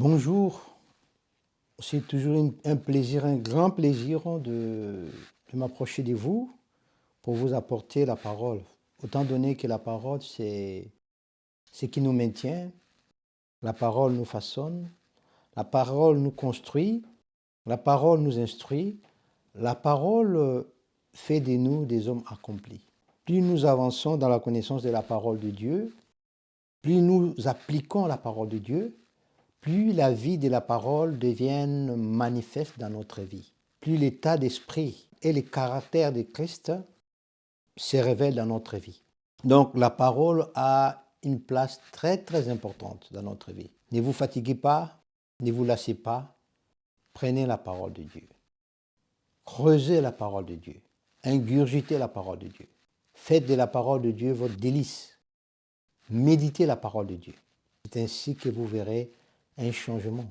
Bonjour, c'est toujours un plaisir, un grand plaisir de m'approcher de vous pour vous apporter la parole. Autant donné que la parole, c'est ce qui nous maintient, la parole nous façonne, la parole nous construit, la parole nous instruit, la parole fait de nous des hommes accomplis. Plus nous avançons dans la connaissance de la parole de Dieu, plus nous appliquons la parole de Dieu, plus la vie de la parole devienne manifeste dans notre vie, plus l'état d'esprit et le caractère de Christ se révèlent dans notre vie. Donc la parole a une place très très importante dans notre vie. Ne vous fatiguez pas, ne vous lassez pas, prenez la parole de Dieu. Creusez la parole de Dieu, ingurgitez la parole de Dieu. Faites de la parole de Dieu votre délice. Méditez la parole de Dieu. C'est ainsi que vous verrez un changement.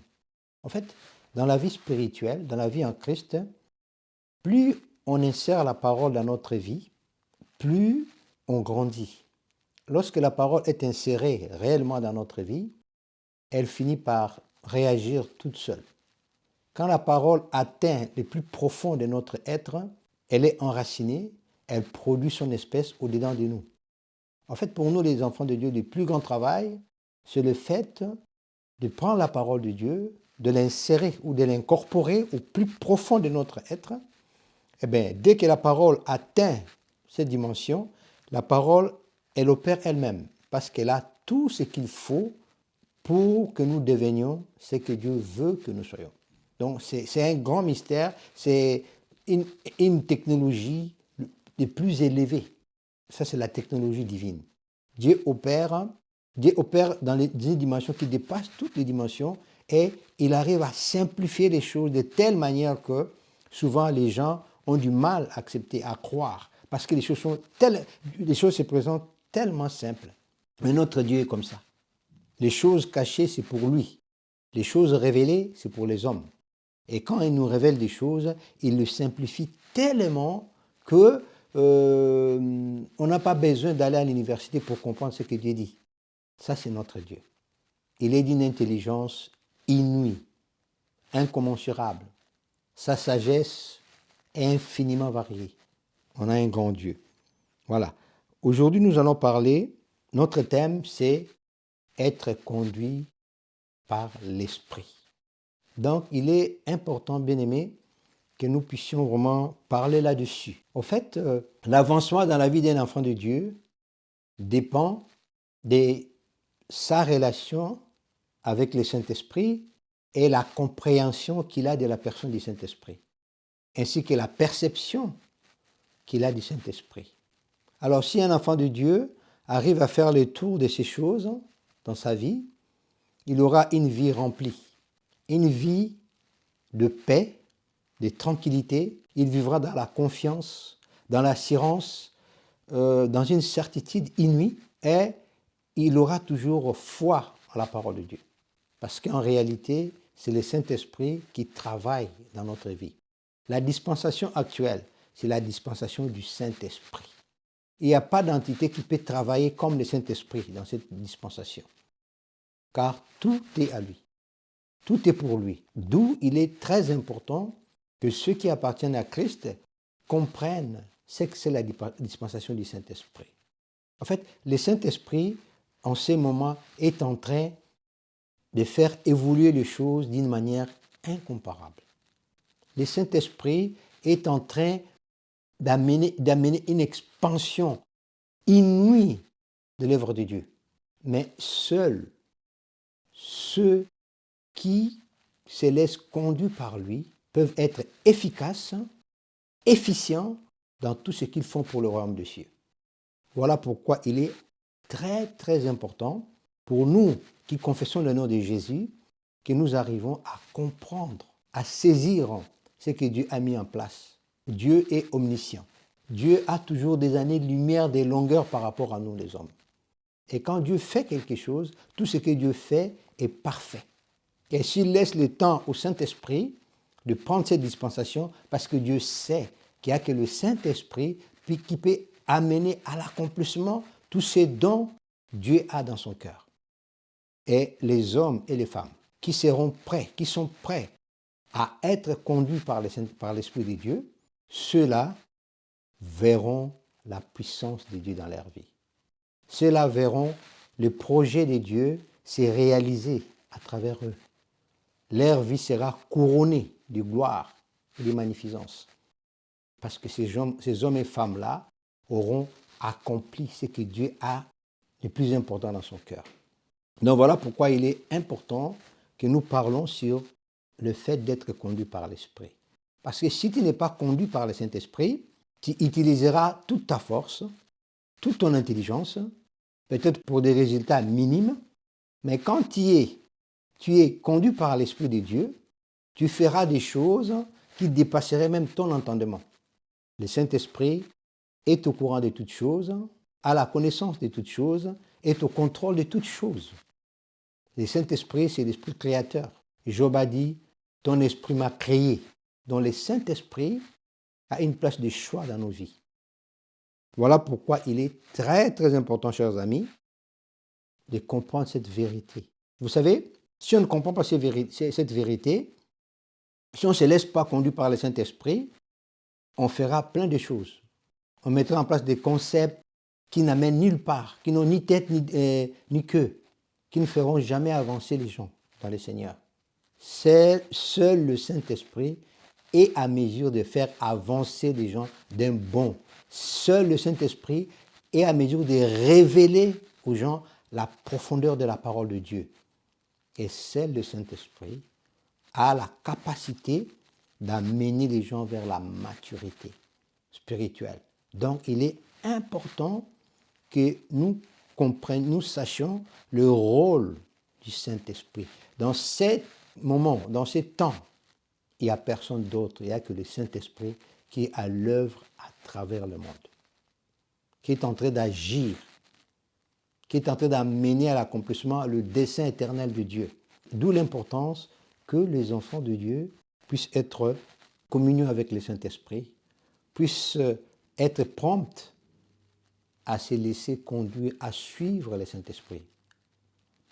En fait, dans la vie spirituelle, dans la vie en Christ, plus on insère la parole dans notre vie, plus on grandit. Lorsque la parole est insérée réellement dans notre vie, elle finit par réagir toute seule. Quand la parole atteint le plus profond de notre être, elle est enracinée, elle produit son espèce au-dedans de nous. En fait, pour nous, les enfants de Dieu, le plus grand travail, c'est le fait de prendre la parole de Dieu, de l'insérer ou de l'incorporer au plus profond de notre être. Eh bien, dès que la parole atteint cette dimension, la parole, elle opère elle-même parce qu'elle a tout ce qu'il faut pour que nous devenions ce que Dieu veut que nous soyons. Donc, c'est un grand mystère, c'est une technologie des plus élevées. Ça, c'est la technologie divine. Dieu opère dans une dimension qui dépasse toutes les dimensions et il arrive à simplifier les choses de telle manière que souvent les gens ont du mal à accepter, à croire, parce que les choses se présentent tellement simples. Mais notre Dieu est comme ça. Les choses cachées, c'est pour lui. Les choses révélées, c'est pour les hommes. Et quand il nous révèle des choses, il le simplifie tellement que on n'a pas besoin d'aller à l'université pour comprendre ce que Dieu dit. Ça, c'est notre Dieu. Il est d'une intelligence inouïe, incommensurable. Sa sagesse est infiniment variée. On a un grand Dieu. Voilà. Aujourd'hui, nous allons parler, notre thème, c'est être conduit par l'Esprit. Donc, il est important, bien-aimés, que nous puissions vraiment parler là-dessus. En fait, l'avancement dans la vie d'un enfant de Dieu dépend de sa relation avec le Saint-Esprit et la compréhension qu'il a de la personne du Saint-Esprit, ainsi que la perception qu'il a du Saint-Esprit. Alors, si un enfant de Dieu arrive à faire le tour de ces choses dans sa vie, il aura une vie remplie, une vie de paix, de tranquillité. Il vivra dans la confiance, dans l'assurance, dans une certitude inouïe et il aura toujours foi en la parole de Dieu. Parce qu'en réalité, c'est le Saint-Esprit qui travaille dans notre vie. La dispensation actuelle, c'est la dispensation du Saint-Esprit. Il n'y a pas d'entité qui peut travailler comme le Saint-Esprit dans cette dispensation. Car tout est à lui. Tout est pour lui. D'où il est très important que ceux qui appartiennent à Christ comprennent ce que c'est la dispensation du Saint-Esprit. En fait, le Saint-Esprit, en ce moment, est en train de faire évoluer les choses d'une manière incomparable. Le Saint-Esprit est en train d'amener une expansion inouïe de l'œuvre de Dieu. Mais seuls ceux qui se laissent conduire par lui peuvent être efficaces, efficients dans tout ce qu'ils font pour le royaume des cieux. Voilà pourquoi il est très très important pour nous qui confessons le nom de Jésus que nous arrivons à comprendre, à saisir ce que Dieu a mis en place. Dieu est omniscient. Dieu a toujours des années-lumière, des longueurs par rapport à nous les hommes. Et quand Dieu fait quelque chose, tout ce que Dieu fait est parfait. Et s'il laisse le temps au Saint-Esprit de prendre cette dispensation, parce que Dieu sait qu'il n'y a que le Saint-Esprit qui peut amener à l'accomplissement tous ces dons que Dieu a dans son cœur. Et les hommes et les femmes qui seront prêts, qui sont prêts à être conduits par l'Esprit de Dieu, ceux-là verront la puissance de Dieu dans leur vie. Ceux-là verront le projet de Dieu se réaliser à travers eux. Leur vie sera couronnée de gloire et de magnificence. Parce que ces hommes et femmes-là auront accompli ce que Dieu a le plus important dans son cœur. Donc voilà pourquoi il est important que nous parlons sur le fait d'être conduit par l'Esprit. Parce que si tu n'es pas conduit par le Saint-Esprit, tu utiliseras toute ta force, toute ton intelligence, peut-être pour des résultats minimes, mais quand tu es conduit par l'Esprit de Dieu, tu feras des choses qui dépasseraient même ton entendement. Le Saint-Esprit est au courant de toutes choses, a la connaissance de toutes choses, est au contrôle de toutes choses. Le Saint-Esprit, c'est l'Esprit créateur. Job a dit, ton esprit m'a créé. Donc le Saint-Esprit a une place de choix dans nos vies. Voilà pourquoi il est très très important, chers amis, de comprendre cette vérité. Vous savez, si on ne comprend pas cette vérité, si on ne se laisse pas conduire par le Saint-Esprit, on fera plein de choses. On mettra en place des concepts qui n'amènent nulle part, qui n'ont ni tête ni queue, qui ne feront jamais avancer les gens dans le Seigneur. Seul le Saint-Esprit est à mesure de faire avancer les gens d'un bond. Seul le Saint-Esprit est à mesure de révéler aux gens la profondeur de la parole de Dieu. Et seul le Saint-Esprit a la capacité d'amener les gens vers la maturité spirituelle. Donc, il est important que nous comprenions, nous sachions le rôle du Saint-Esprit. Dans ces moments, dans ces temps, il n'y a personne d'autre, il n'y a que le Saint-Esprit qui est à l'œuvre à travers le monde, qui est en train d'agir, qui est en train d'amener à l'accomplissement le dessein éternel de Dieu. D'où l'importance que les enfants de Dieu puissent être en communion avec le Saint-Esprit, puissent être promptes à se laisser conduire, à suivre le Saint-Esprit.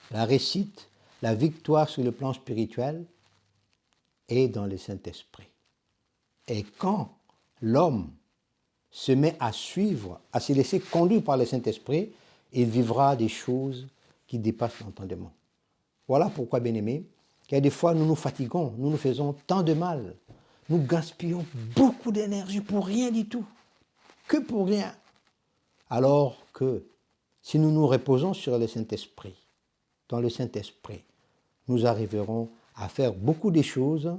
La réussite, la victoire sur le plan spirituel est dans le Saint-Esprit. Et quand l'homme se met à suivre, à se laisser conduire par le Saint-Esprit, il vivra des choses qui dépassent l'entendement. Voilà pourquoi, bien-aimés, il y a des fois nous nous fatiguons, nous nous faisons tant de mal, nous gaspillons beaucoup d'énergie pour rien du tout, que pour rien. Alors que si nous nous reposons sur le Saint-Esprit, dans le Saint-Esprit, nous arriverons à faire beaucoup de choses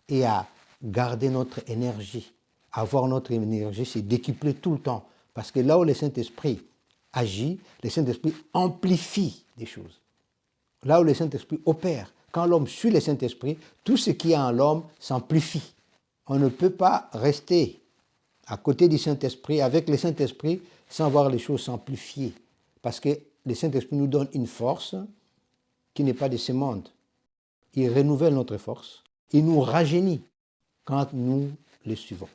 et à garder notre énergie. Avoir notre énergie, c'est décupler tout le temps. Parce que là où le Saint-Esprit agit, le Saint-Esprit amplifie des choses. Là où le Saint-Esprit opère, quand l'homme suit le Saint-Esprit, tout ce qui est en l'homme s'amplifie. On ne peut pas rester à côté du Saint-Esprit, avec le Saint-Esprit, sans voir les choses s'amplifier. Parce que le Saint-Esprit nous donne une force qui n'est pas de ce monde. Il renouvelle notre force. Il nous rajeunit quand nous le suivons.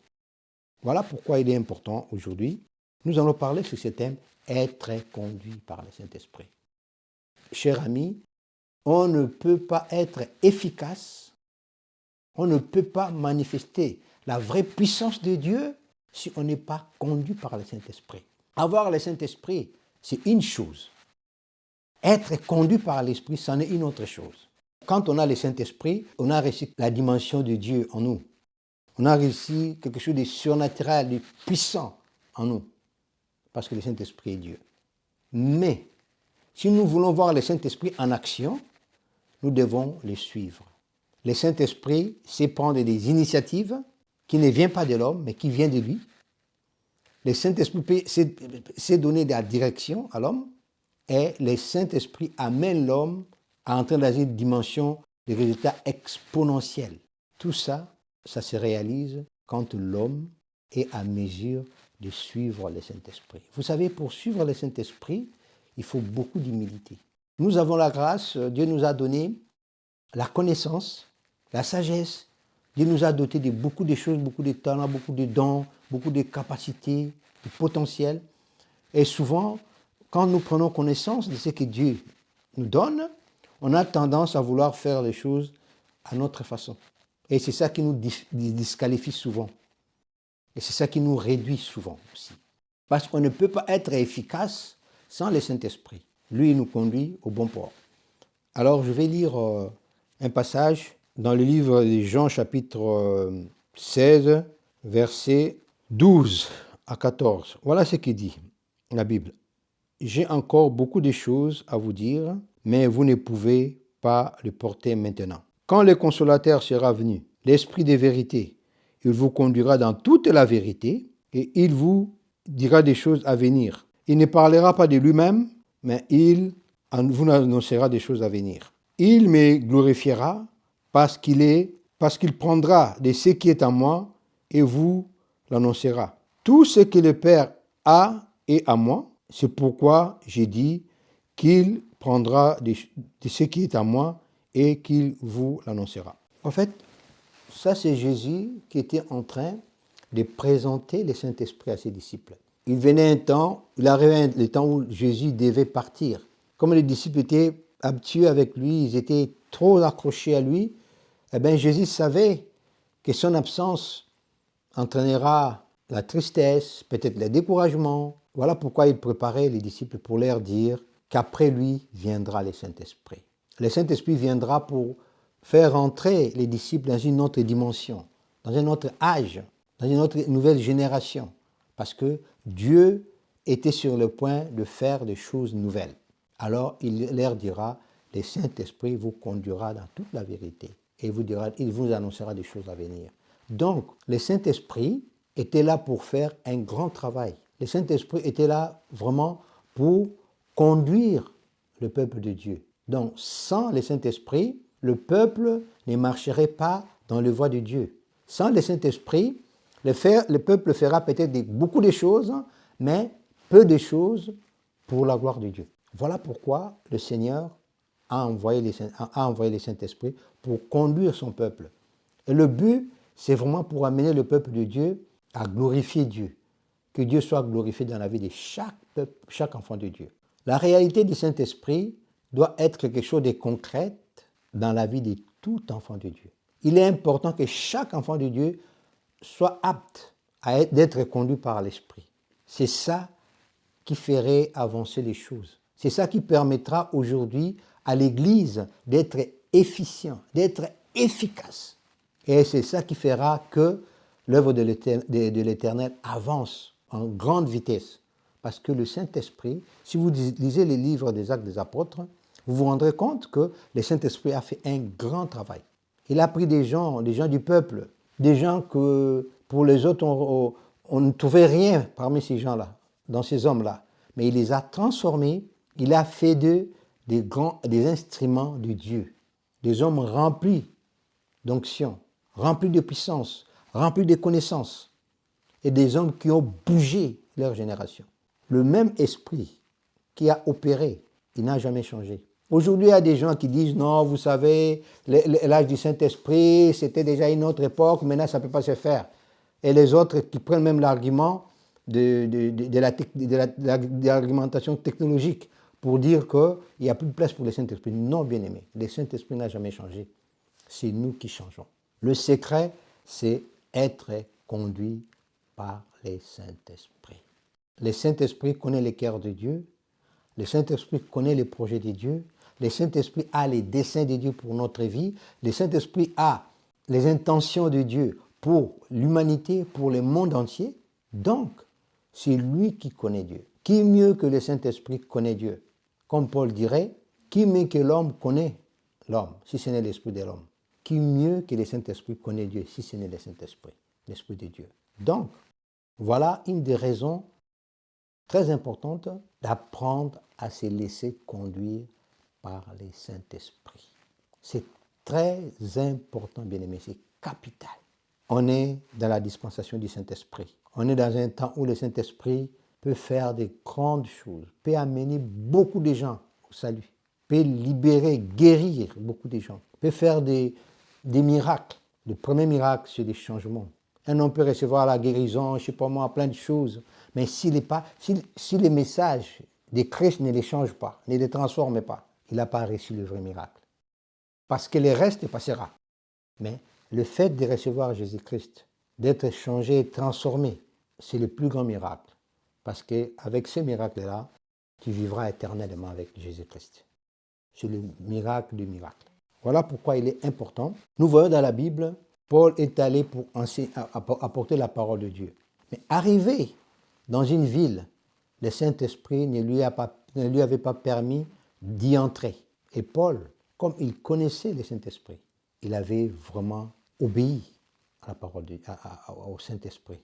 Voilà pourquoi il est important aujourd'hui. Nous allons parler sur ce thème, être conduit par le Saint-Esprit. Chers amis, on ne peut pas être efficace, on ne peut pas manifester la vraie puissance de Dieu si on n'est pas conduit par le Saint-Esprit. Avoir le Saint-Esprit, c'est une chose. Être conduit par l'Esprit, c'en est une autre chose. Quand on a le Saint-Esprit, on a réussi la dimension de Dieu en nous. On a réussi quelque chose de surnaturel, de puissant en nous. Parce que le Saint-Esprit est Dieu. Mais, si nous voulons voir le Saint-Esprit en action, nous devons le suivre. Le Saint-Esprit sait prendre des initiatives qui ne viennent pas de l'homme, mais qui viennent de lui. Le Saint-Esprit sait donner de la direction à l'homme. Et le Saint-Esprit amène l'homme à entrer dans une dimension de résultats exponentiels. Tout ça, ça se réalise quand l'homme est à mesure de suivre le Saint-Esprit. Vous savez, pour suivre le Saint-Esprit, il faut beaucoup d'humilité. Nous avons la grâce, Dieu nous a donné la connaissance, la sagesse. Dieu nous a doté de beaucoup de choses, beaucoup de talents, beaucoup de dons, beaucoup de capacités, de potentiel. Et souvent, quand nous prenons connaissance de ce que Dieu nous donne, on a tendance à vouloir faire les choses à notre façon. Et c'est ça qui nous disqualifie souvent. Et c'est ça qui nous réduit souvent aussi. Parce qu'on ne peut pas être efficace sans le Saint-Esprit. Lui, il nous conduit au bon port. Alors, je vais lire un passage dans le livre de Jean, chapitre 16, versets 12 à 14. Voilà ce qu'il dit, la Bible. J'ai encore beaucoup de choses à vous dire, mais vous ne pouvez pas le porter maintenant. Quand le consolateur sera venu, l'Esprit de vérité, il vous conduira dans toute la vérité et il vous dira des choses à venir. Il ne parlera pas de lui-même, mais il vous annoncera des choses à venir. Il me glorifiera parce qu'il prendra de ce qui est en moi et vous l'annoncera. Tout ce que le Père a est à moi. C'est pourquoi j'ai dit qu'il prendra de ce qui est à moi et qu'il vous l'annoncera. En fait, ça c'est Jésus qui était en train de présenter le Saint-Esprit à ses disciples. Il venait un temps, il arrivait le temps où Jésus devait partir. Comme les disciples étaient habitués avec lui, ils étaient trop accrochés à lui, eh bien Jésus savait que son absence entraînera la tristesse, peut-être le découragement. Voilà pourquoi il préparait les disciples pour leur dire qu'après lui viendra le Saint-Esprit. Le Saint-Esprit viendra pour faire entrer les disciples dans une autre dimension, dans un autre âge, dans une autre nouvelle génération. Parce que Dieu était sur le point de faire des choses nouvelles. Alors il leur dira, le Saint-Esprit vous conduira dans toute la vérité et il vous annoncera des choses à venir. Donc, le Saint-Esprit était là pour faire un grand travail. Le Saint-Esprit était là vraiment pour conduire le peuple de Dieu. Donc, sans le Saint-Esprit, le peuple ne marcherait pas dans les voies de Dieu. Sans le Saint-Esprit, le peuple fera peut-être beaucoup de choses, mais peu de choses pour la gloire de Dieu. Voilà pourquoi le Seigneur a envoyé le Saint-Esprit pour conduire son peuple. Et le but, c'est vraiment pour amener le peuple de Dieu à glorifier Dieu. Que Dieu soit glorifié dans la vie de chaque peuple, chaque enfant de Dieu. La réalité du Saint-Esprit doit être quelque chose de concret dans la vie de tout enfant de Dieu. Il est important que chaque enfant de Dieu soit apte à d'être conduit par l'Esprit. C'est ça qui ferait avancer les choses. C'est ça qui permettra aujourd'hui à l'Église d'être efficient, d'être efficace. Et c'est ça qui fera que l'œuvre de l'Éternel avance en grande vitesse. Parce que le Saint-Esprit, si vous lisez les livres des Actes des Apôtres, vous vous rendrez compte que le Saint-Esprit a fait un grand travail. Il a pris des gens du peuple, des gens que pour les autres, on ne trouvait rien parmi ces gens-là, dans ces hommes-là. Mais il les a transformés, il a fait d'eux des instruments de Dieu, des hommes remplis d'onction, remplis de puissance, remplis de connaissances, et des hommes qui ont bougé leur génération. Le même esprit qui a opéré, il n'a jamais changé. Aujourd'hui, il y a des gens qui disent, non, vous savez, l'âge du Saint-Esprit, c'était déjà une autre époque, maintenant ça ne peut pas se faire. Et les autres qui prennent même l'argument de l'argumentation technologique pour dire qu'il n'y a plus de place pour le Saint-Esprit. Non, bien-aimé, le Saint-Esprit n'a jamais changé. C'est nous qui changeons. Le secret, c'est être conduit par le Saint-Esprit. Le Saint-Esprit connaît les cœurs de Dieu. Le Saint-Esprit connaît les projets de Dieu. Le Saint-Esprit a les desseins de Dieu pour notre vie. Le Saint-Esprit a les intentions de Dieu pour l'humanité, pour le monde entier. Donc, c'est lui qui connaît Dieu. Qui mieux que le Saint-Esprit connaît Dieu? Comme Paul dirait, qui mieux que l'homme connaît l'homme, si ce n'est l'Esprit de l'homme? Qui mieux que le Saint-Esprit connaît Dieu, si ce n'est le Saint-Esprit, l'Esprit de Dieu? Donc, voilà une des raisons très importantes d'apprendre à se laisser conduire par le Saint-Esprit. C'est très important, bien-aimé, c'est capital. On est dans la dispensation du Saint-Esprit. On est dans un temps où le Saint-Esprit peut faire de grandes choses, peut amener beaucoup de gens au salut, peut libérer, guérir beaucoup de gens, peut faire des miracles. Le premier miracle, c'est des changements. Un homme peut recevoir la guérison, je ne sais pas moi, plein de choses. Mais si les messages de Christ ne les changent pas, ne les transforment pas, il n'a pas reçu le vrai miracle. Parce que le reste passera. Mais le fait de recevoir Jésus-Christ, d'être changé et transformé, c'est le plus grand miracle. Parce qu'avec ce miracle-là, tu vivras éternellement avec Jésus-Christ. C'est le miracle du miracle. Voilà pourquoi il est important. Nous voyons dans la Bible, Paul est allé pour apporter la parole de Dieu. Mais arrivé dans une ville, le Saint-Esprit ne lui avait pas permis d'y entrer. Et Paul, comme il connaissait le Saint-Esprit, il avait vraiment obéi à la parole au Saint-Esprit.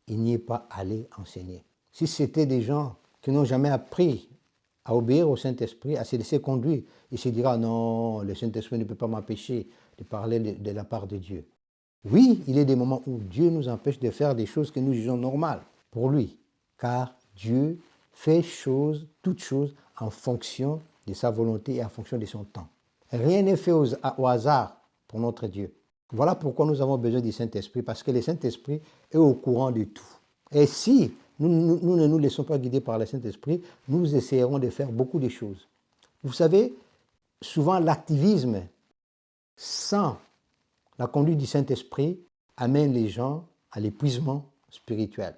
Il n'y est pas allé enseigner. Si c'était des gens qui n'ont jamais appris à obéir au Saint-Esprit, à se laisser conduire, il se dira non, le Saint-Esprit ne peut pas m'empêcher de parler de la part de Dieu. Oui, il y a des moments où Dieu nous empêche de faire des choses que nous jugeons normales pour lui, car Dieu fait toutes choses en fonction de sa volonté et en fonction de son temps. Rien n'est fait au hasard pour notre Dieu. Voilà pourquoi nous avons besoin du Saint-Esprit, parce que le Saint-Esprit est au courant de tout. Et si nous ne nous laissons pas guider par le Saint-Esprit, nous essayerons de faire beaucoup de choses. Vous savez, souvent l'activisme sans la conduite du Saint-Esprit amène les gens à l'épuisement spirituel,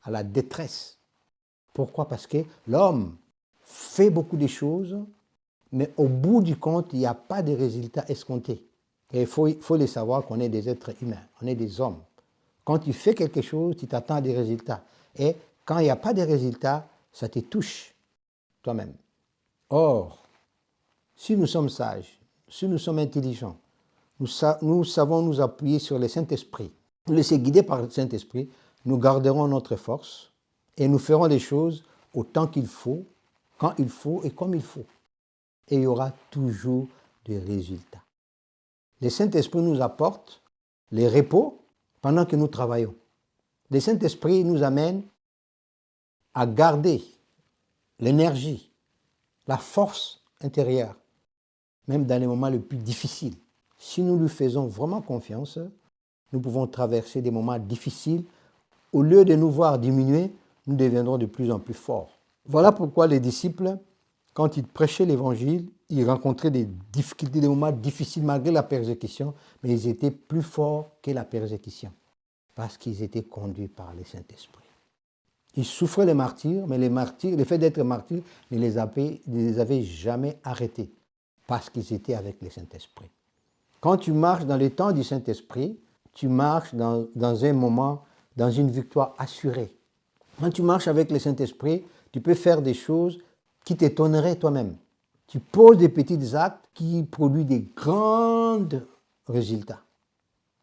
à la détresse. Pourquoi? Parce que l'homme fait beaucoup de choses, mais au bout du compte, il n'y a pas de résultats escomptés. Et il faut le savoir qu'on est des êtres humains, on est des hommes. Quand tu fais quelque chose, tu t'attends à des résultats. Et quand il n'y a pas de résultats, ça te touche toi-même. Or, si nous sommes sages, si nous sommes intelligents, nous savons nous appuyer sur le Saint-Esprit, nous laisser guider par le Saint-Esprit, nous garderons notre force et nous ferons les choses autant qu'il faut, quand il faut et comme il faut. Et il y aura toujours des résultats. Le Saint-Esprit nous apporte les repos pendant que nous travaillons. Le Saint-Esprit nous amène à garder l'énergie, la force intérieure, même dans les moments les plus difficiles. Si nous lui faisons vraiment confiance, nous pouvons traverser des moments difficiles. Au lieu de nous voir diminuer, nous deviendrons de plus en plus forts. Voilà pourquoi les disciples, quand ils prêchaient l'Évangile, ils rencontraient des difficultés, des moments difficiles malgré la persécution, mais ils étaient plus forts que la persécution, parce qu'ils étaient conduits par le Saint-Esprit. Ils souffraient les martyrs, mais le fait d'être martyrs ne les avait jamais arrêtés, parce qu'ils étaient avec le Saint-Esprit. Quand tu marches dans le temps du Saint-Esprit, tu marches dans un moment, dans une victoire assurée. Quand tu marches avec le Saint-Esprit, tu peux faire des choses qui t'étonneraient toi-même. Tu poses des petits actes qui produisent des grands résultats.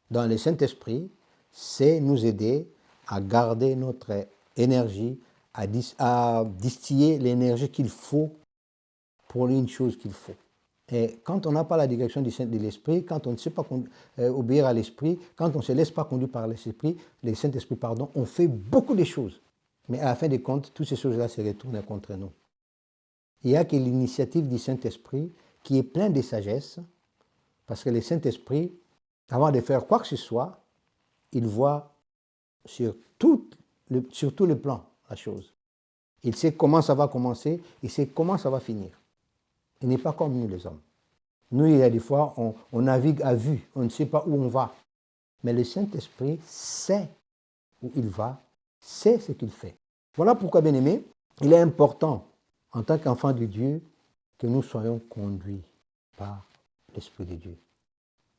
Dans le Saint-Esprit, c'est nous aider à garder notre énergie, à distiller l'énergie qu'il faut pour une chose qu'il faut. Et quand on n'a pas la direction de l'Esprit, quand on ne sait pas obéir à l'Esprit, quand on ne se laisse pas conduire par l'Esprit, le Saint-Esprit, on fait beaucoup de choses. Mais à la fin des comptes, toutes ces choses-là se retournent contre nous. Il n'y a que l'initiative du Saint-Esprit qui est pleine de sagesse, parce que le Saint-Esprit, avant de faire quoi que ce soit, il voit sur tous les plans la chose. Il sait comment ça va commencer, il sait comment ça va finir. Il n'est pas comme nous les hommes. Nous, il y a des fois, on navigue à vue, on ne sait pas où on va. Mais le Saint-Esprit sait où il va, sait ce qu'il fait. Voilà pourquoi, bien-aimés, il est important, en tant qu'enfants de Dieu, que nous soyons conduits par l'Esprit de Dieu.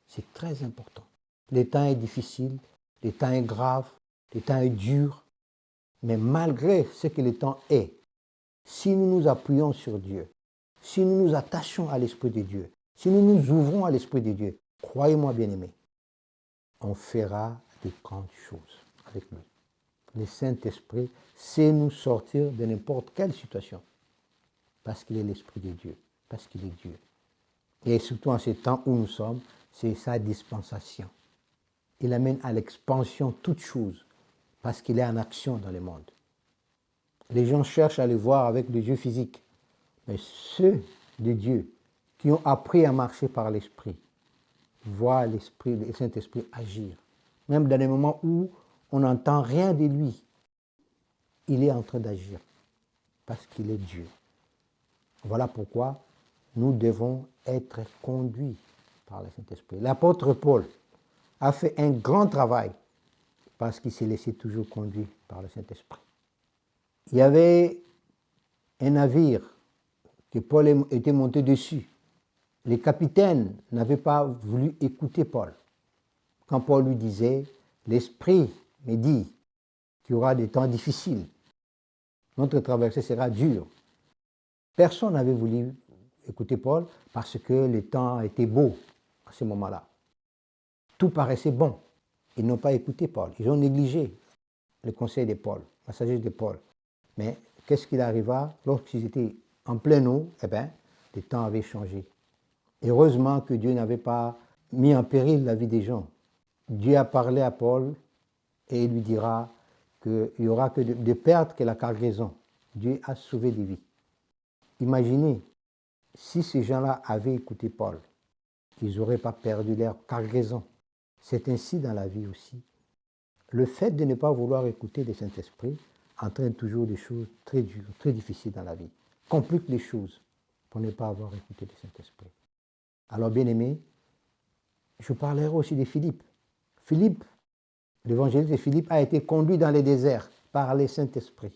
C'est très important. Le temps est difficile, le temps est grave, le temps est dur, mais malgré ce que le temps est, si nous nous appuyons sur Dieu, si nous nous attachons à l'Esprit de Dieu, si nous nous ouvrons à l'Esprit de Dieu, croyez-moi bien-aimés, on fera de grandes choses avec lui. Le Saint-Esprit sait nous sortir de n'importe quelle situation, parce qu'il est l'Esprit de Dieu, parce qu'il est Dieu. Et surtout en ces temps où nous sommes, c'est sa dispensation. Il amène à l'expansion toutes choses, parce qu'il est en action dans le monde. Les gens cherchent à le voir avec les yeux physiques, mais ceux de Dieu qui ont appris à marcher par l'Esprit voient l'Esprit, le Saint-Esprit agir. Même dans les moments où on n'entend rien de lui, il est en train d'agir parce qu'il est Dieu. Voilà pourquoi nous devons être conduits par le Saint-Esprit. L'apôtre Paul a fait un grand travail parce qu'il s'est laissé toujours conduire par le Saint-Esprit. Il y avait un navire que Paul était monté dessus. Les capitaines n'avaient pas voulu écouter Paul. Quand Paul lui disait, l'Esprit me dit qu'il y aura des temps difficiles, notre traversée sera dure. Personne n'avait voulu écouter Paul parce que le temps était beau à ce moment-là. Tout paraissait bon. Ils n'ont pas écouté Paul. Ils ont négligé le conseil de Paul, la sagesse de Paul. Mais qu'est-ce qu'il arriva lorsqu'ils étaient en pleine eau? Eh bien, le temps avait changé. Heureusement que Dieu n'avait pas mis en péril la vie des gens. Dieu a parlé à Paul et il lui dira qu'il n'y aura que de pertes que la cargaison. Dieu a sauvé des vies. Imaginez, si ces gens-là avaient écouté Paul, ils n'auraient pas perdu leur cargaison. C'est ainsi dans la vie aussi. Le fait de ne pas vouloir écouter le Saint-Esprit entraîne toujours des choses très dures, très difficiles dans la vie. Complique les choses pour ne pas avoir écouté le Saint-Esprit. Alors, bien-aimés, je parlerai aussi de Philippe. Philippe, l'évangéliste de Philippe, a été conduit dans les déserts par le Saint-Esprit.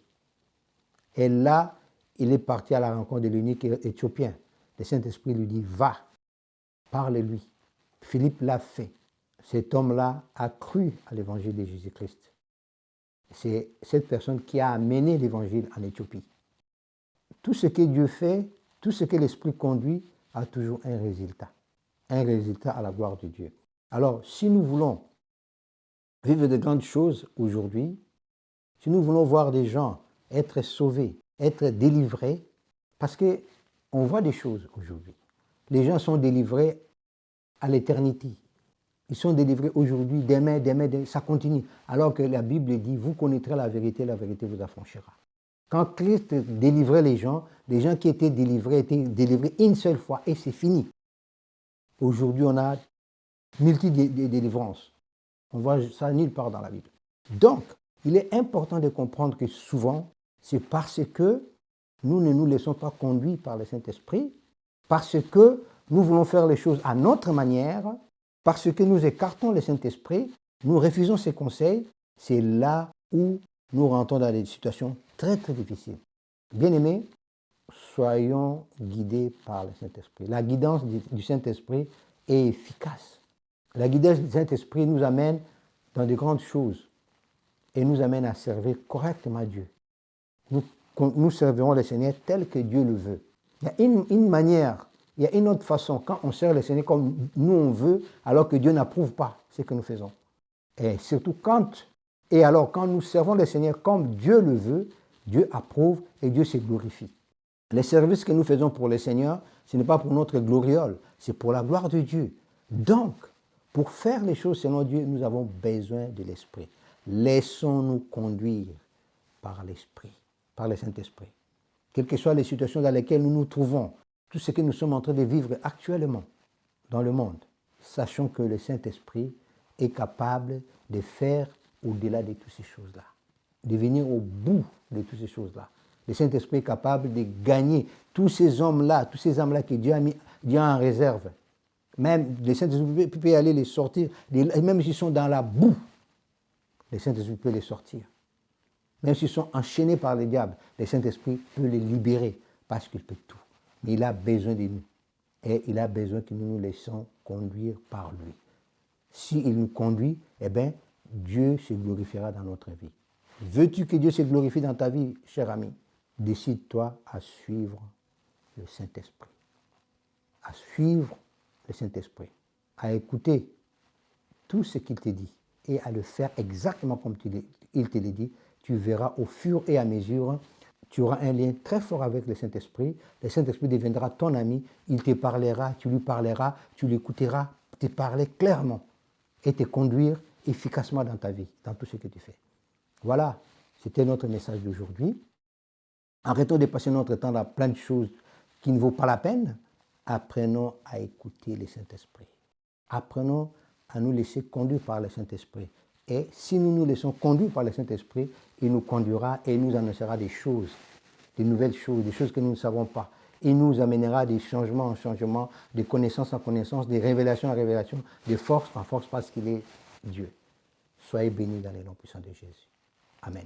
Et là, il est parti à la rencontre de l'eunuque éthiopien. Le Saint-Esprit lui dit, va, parle-lui. Philippe l'a fait. Cet homme-là a cru à l'évangile de Jésus-Christ. C'est cette personne qui a amené l'évangile en Éthiopie. Tout ce que Dieu fait, tout ce que l'Esprit conduit, a toujours un résultat à la gloire de Dieu. Alors, si nous voulons vivre de grandes choses aujourd'hui, si nous voulons voir des gens être sauvés, être délivrés, parce qu'on voit des choses aujourd'hui. Les gens sont délivrés à l'éternité. Ils sont délivrés aujourd'hui, demain, ça continue. Alors que la Bible dit, vous connaîtrez la vérité vous affranchira. Quand Christ délivrait les gens qui étaient délivrés une seule fois et c'est fini. Aujourd'hui, on a multi-délivrances. On voit ça nulle part dans la Bible. Donc, il est important de comprendre que souvent, c'est parce que nous ne nous laissons pas conduire par le Saint-Esprit, parce que nous voulons faire les choses à notre manière, parce que nous écartons le Saint-Esprit, nous refusons ses conseils, c'est là où nous rentrons dans des situations très très difficiles. Bien-aimés, soyons guidés par le Saint-Esprit. La guidance du Saint-Esprit est efficace. La guidance du Saint-Esprit nous amène dans de grandes choses et nous amène à servir correctement Dieu. Nous servirons le Seigneur tel que Dieu le veut. Il y a une manière, il y a une autre façon. Quand on sert le Seigneur comme nous on veut, alors que Dieu n'approuve pas ce que nous faisons. Et surtout quand nous servons le Seigneur comme Dieu le veut, Dieu approuve et Dieu se glorifie. Les services que nous faisons pour le Seigneur, ce n'est pas pour notre gloriole, c'est pour la gloire de Dieu. Donc, pour faire les choses selon Dieu, nous avons besoin de l'Esprit. Laissons-nous conduire par l'Esprit, par le Saint-Esprit. Quelles que soient les situations dans lesquelles nous nous trouvons, tout ce que nous sommes en train de vivre actuellement dans le monde, sachons que le Saint-Esprit est capable de faire au-delà de toutes ces choses-là, de venir au bout de toutes ces choses-là. Le Saint-Esprit est capable de gagner tous ces hommes-là, tous ces âmes-là que Dieu a en réserve. Même le Saint-Esprit peut aller les sortir, même s'ils sont dans la boue, le Saint-Esprit peut les sortir. Même s'ils sont enchaînés par le diable, le Saint-Esprit peut les libérer parce qu'il peut tout. Mais il a besoin de nous. Et il a besoin que nous nous laissions conduire par lui. S'il nous conduit, eh bien, Dieu se glorifiera dans notre vie. Veux-tu que Dieu se glorifie dans ta vie, cher ami? Décide-toi à suivre le Saint-Esprit. À suivre le Saint-Esprit. À écouter tout ce qu'il te dit et à le faire exactement comme il te l'a dit. Tu verras au fur et à mesure, tu auras un lien très fort avec le Saint-Esprit. Le Saint-Esprit deviendra ton ami. Il te parlera, tu lui parleras, tu l'écouteras, te parler clairement et te conduire efficacement dans ta vie, dans tout ce que tu fais. Voilà, c'était notre message d'aujourd'hui. Arrêtons de passer notre temps dans plein de choses qui ne vaut pas la peine. Apprenons à écouter le Saint-Esprit. Apprenons à nous laisser conduire par le Saint-Esprit. Et si nous nous laissons conduire par le Saint-Esprit, il nous conduira et il nous annoncera des choses, des nouvelles choses, des choses que nous ne savons pas. Il nous amènera des changements en changements, de connaissance en connaissance, de révélation en révélation, de force en force parce qu'il est Dieu. Soyez bénis dans les noms puissants de Jésus. Amen.